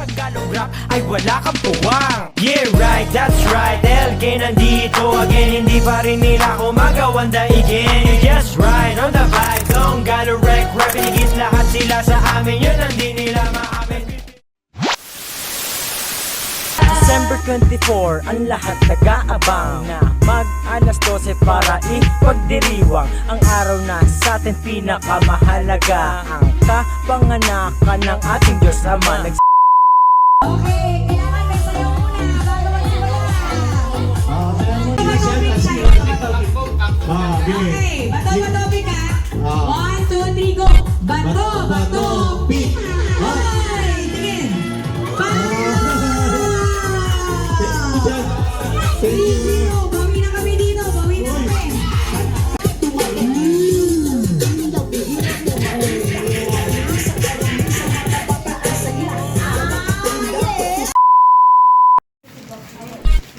Tagalog rap ay wala kang puwang. Yeah right, that's right, LK nandito again. Hindi pa rin nila ako magawang daigin. You just right, on the vibe, don't gotta wreck rap. Pinigit lahat sila sa amin, yun ang di nila maamin. December 24, ang lahat nag-aabang na mag-alas 12 para ipagdiriwang ang araw na sa atin pinakamahalaga, ang kapanganakan ng ating Diyos Ama. Okay, kailangan may sayaw muna bago magsimula. Okay, bato, bika. 1, 2, 3, go! Bato, bik! Hoy, tingin! Bawi na kami dito, bawi na kami.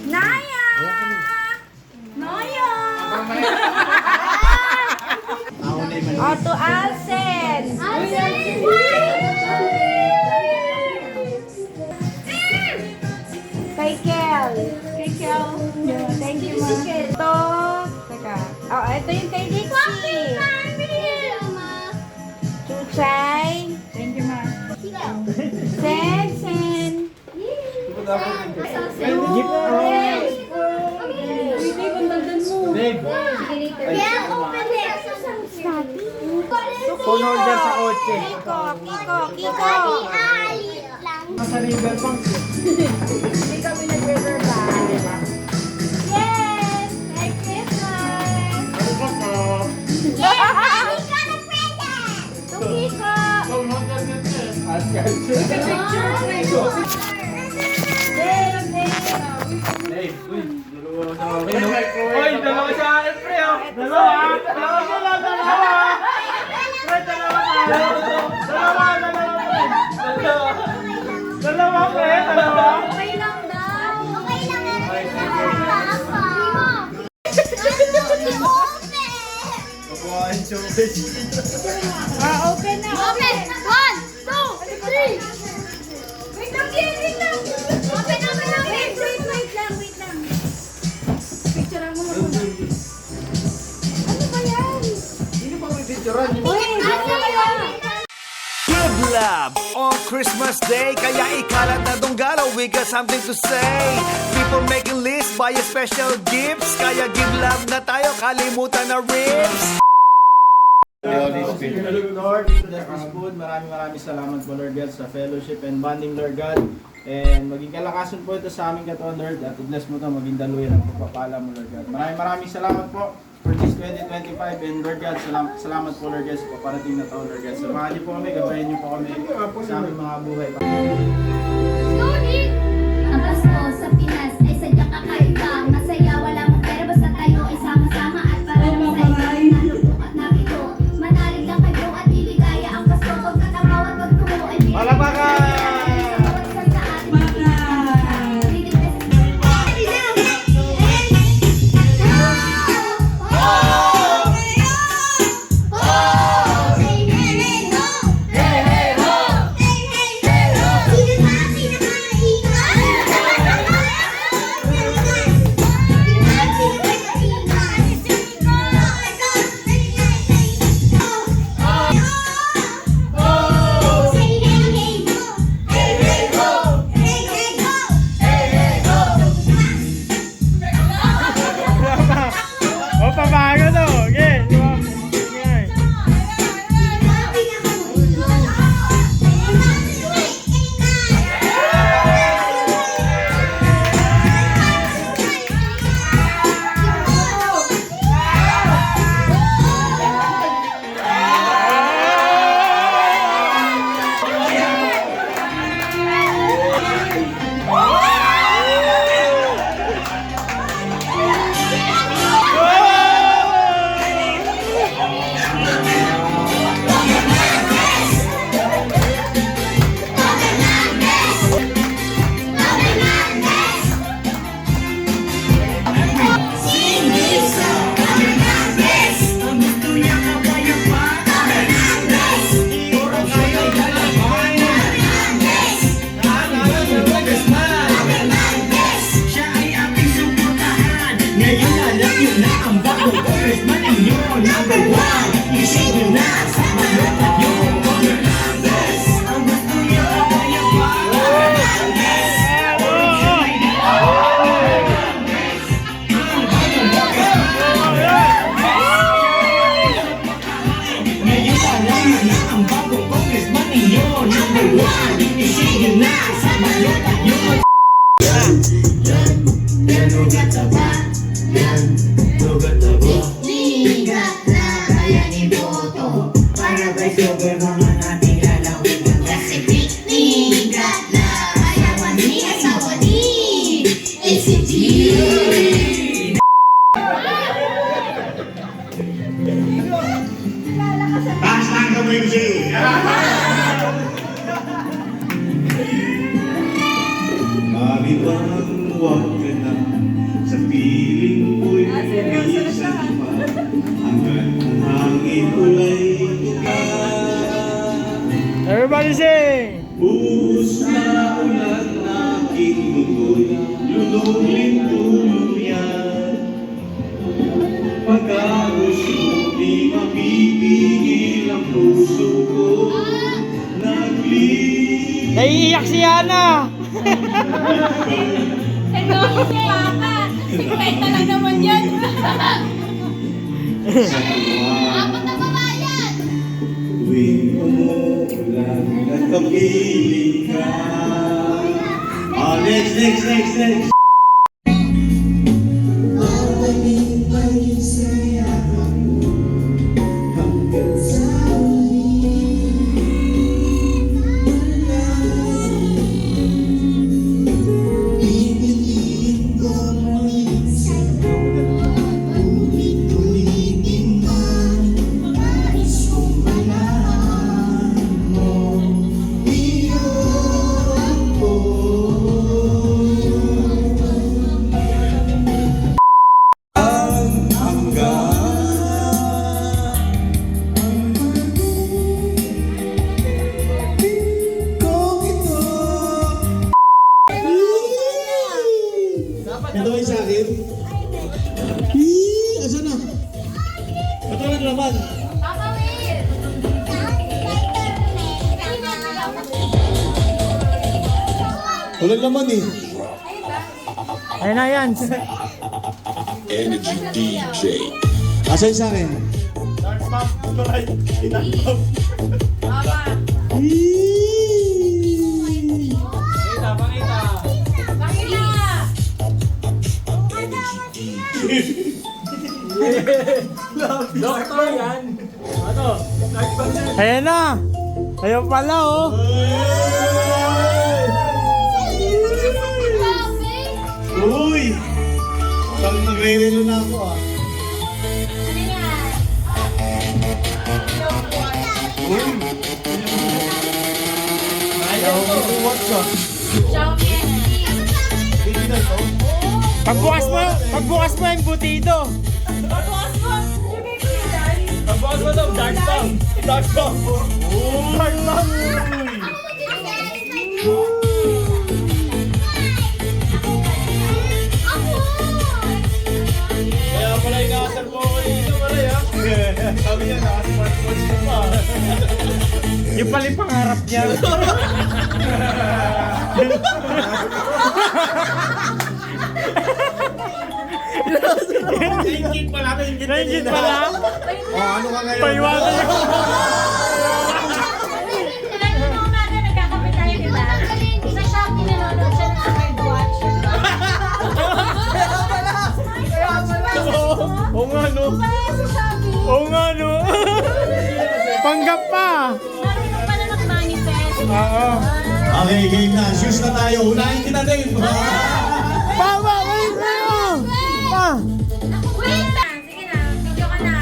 Naya! Noyo! Otto Alsen! Kay Kel. Thank you, ma. Ito. Teka. Oh, ito yung kay Dixie. Chuchay. Thank you, ma. Sen. Phone holder sa kotse. Kiko. Sa river pang. Hindi kami nag-reserve. Yes! Merry Christmas! Yes! We got a present! To Kiko! Uy, dalawa sa akin, pre, oh. Dalawa pre. Okay lang daw. Okay lang open na. Open! 1, 2, 3! Wait lang. Open na. Wait lang. Picture mo muna. Ano ba yan? Sino pa may picturean? Ano ba yan? Give love on Christmas Day. Kaya ikalat na donggala, we got something to say. People making lists, buy special gifts. Kaya give love na tayo, kalimutan na ribs. Lord, bless this food. Maraming salamat po, Lord God, sa fellowship and bonding, Lord God. And maging kalakasan po ito sa aming katawan, Lord. At bless mo ito, maging daluyan ang pagpapala mo, Lord God. Maraming salamat po for this 2025. And Lord God, salamat po, Lord God, sa paparating na taon, Lord God. Samahan niyo po kami, gabayan niyo po kami sa aming mga buhay. Ang Pasko sa Pinas ay sadyang kakaiba. Masaya, wala mong pera, basta tayo ay sama-sama. At parang masaya, nalugok at nakito. Manalig lang kayo at iligaya ang Pasko. Pagkatamaw at pagtumo ay Palakpakan! huwag ka na. Sa piling ko'y minsan pa, hanggang ang hangin ulay ka. Everybody sing! Buhos na ulan aking muto'y lulungin tuluyan. Pagkagusto di mapipigil ang puso ko. Nagli Naiiyak si Yana! Ito, si Papa. 50 lang naman yan. sa tuwa. Tuwing umuulan at kapiling ka. Oh, next. Babalik pa rin sa yaman mo hanggang sa huli. Wala pipiliin ko muli sa'yo. Ulit-ulitin man nais kong malaman mo. Iyo ako. Ang hanggang kung ito. Ito ba yung sa akin? Asan na? Ito na naman. Papa Will! Walang laman eh. Ayun na yan! Energy DJ. Asan yung sa akin? Ayan na! Ayun pala oh! Uy! Parang nagre-relo na ako ah. Pagbukas mo yung butido! Pagbukas mo daw, dark bomb! Dark bomb! Dark bomb! Kaya pala inaasar mo ako dito pala ya. Sabi niya, naka-smartphones ko pa. Yung pala yung pangarap niya. Naingit pala. Naingit pala? Ano ka ngayon? Paiwanan niya. Ilan yung umaga nagkakape tayo, di ba? Sa Shopee nanonood siya ng smartwatch. Oo nga no. Kaya sa Shopee, Oo nga no. Panggap pa. marunong pala mag-manifest. Oo. Okay, game na. Shoes na tayo. Unahin kita din. Papa, wait kayo. Pa. Wait lang! Sige na, video ka na.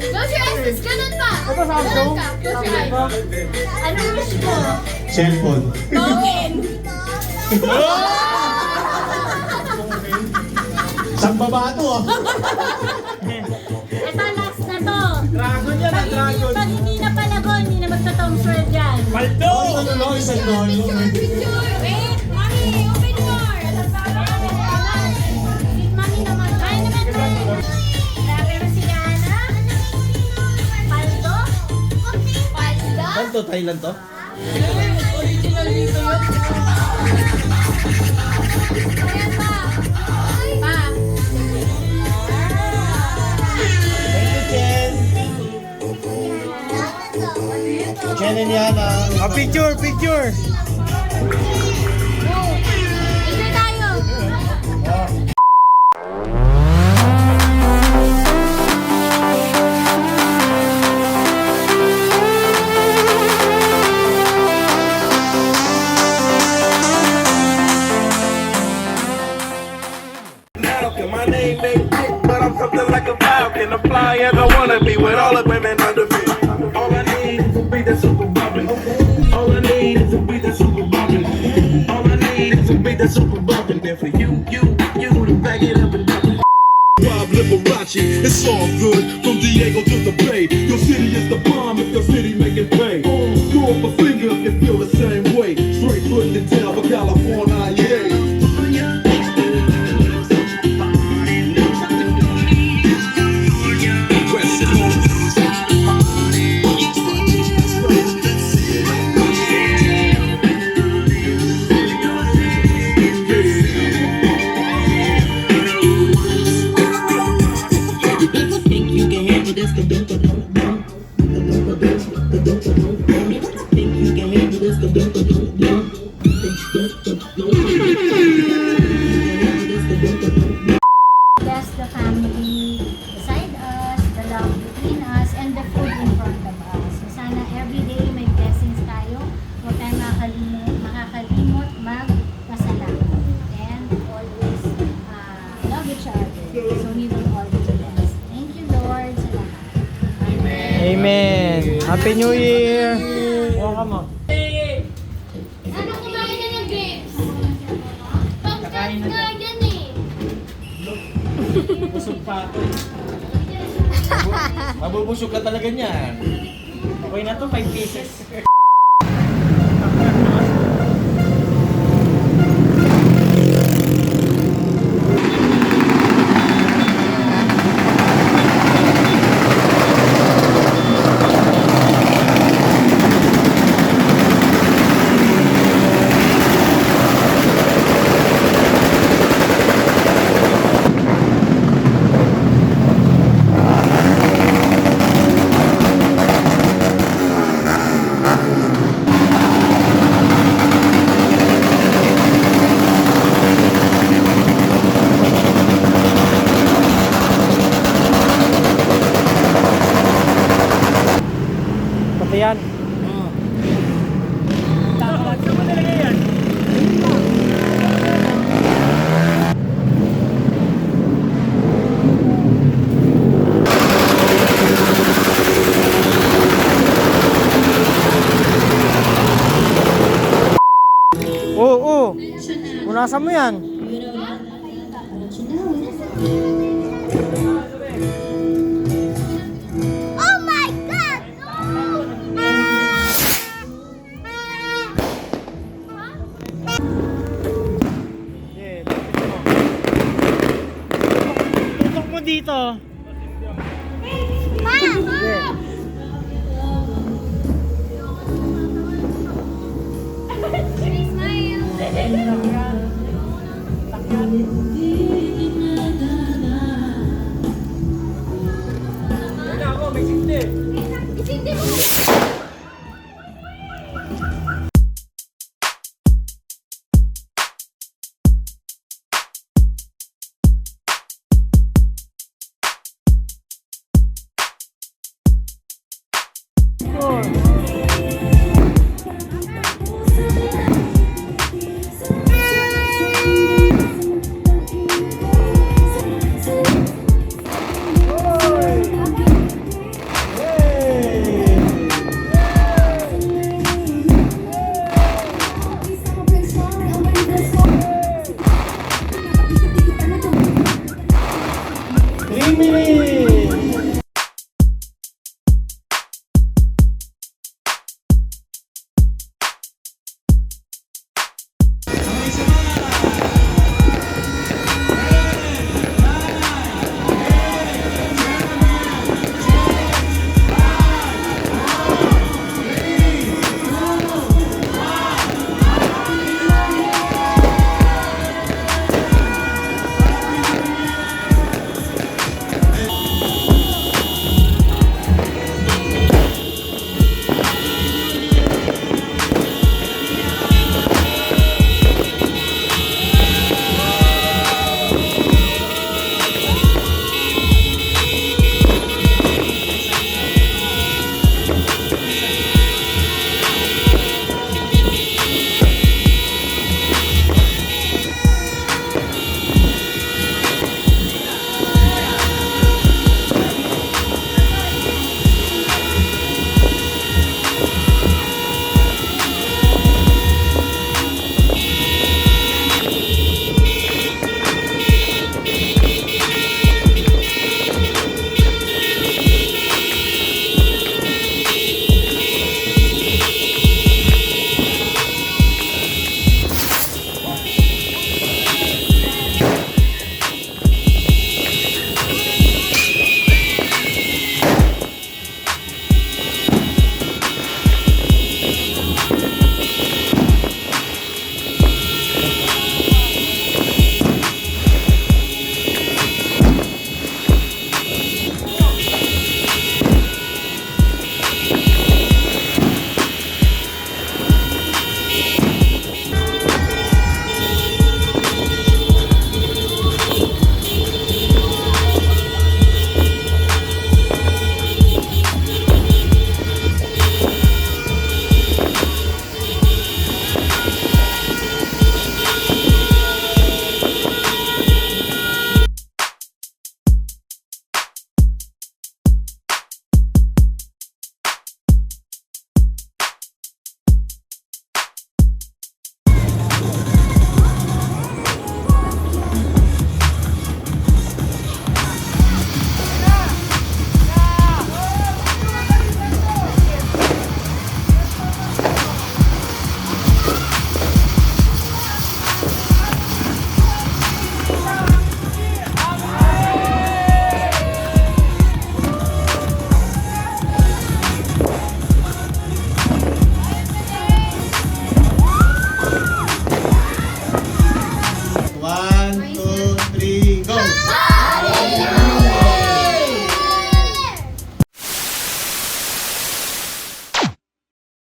Close your eyes, ganun pa! Ito Samsung. Ganun ka, close your eyes. Anong wish mo? Cellphone. Token! Sang baba to ah. Ito, last na to. Dragon yan, dragon. Pag hindi na palagon, hindi na magta-Tom Sawyer dyan. Paldo. Ano lang, isang doon. Wait, Mami, open door! Mami naman. Kaya naman to. Grabe mo si Yana. Paldo? Palda? Saan to? Thailand to? Original dito yun. Ayan pa! Pa! Chen and Yana. Ah, picture. Picture tayo. Falcon. My name ain't Dick, but I'm something like a falcon. I fly as I wanna be with all the women under me. All I need is to be the super woman. All I need is to be the super woman. Happy New Year! Huwag ka mo. Ano kumain na ng grapes? Pagkat nga yan eh. Busog pa ako eh. Mabubusog ka talaga niyan. Okay na to, 5 pieces. Pati yan. Oo. Punasan mo yan. Oh my God! Tutok mo dito. Smile!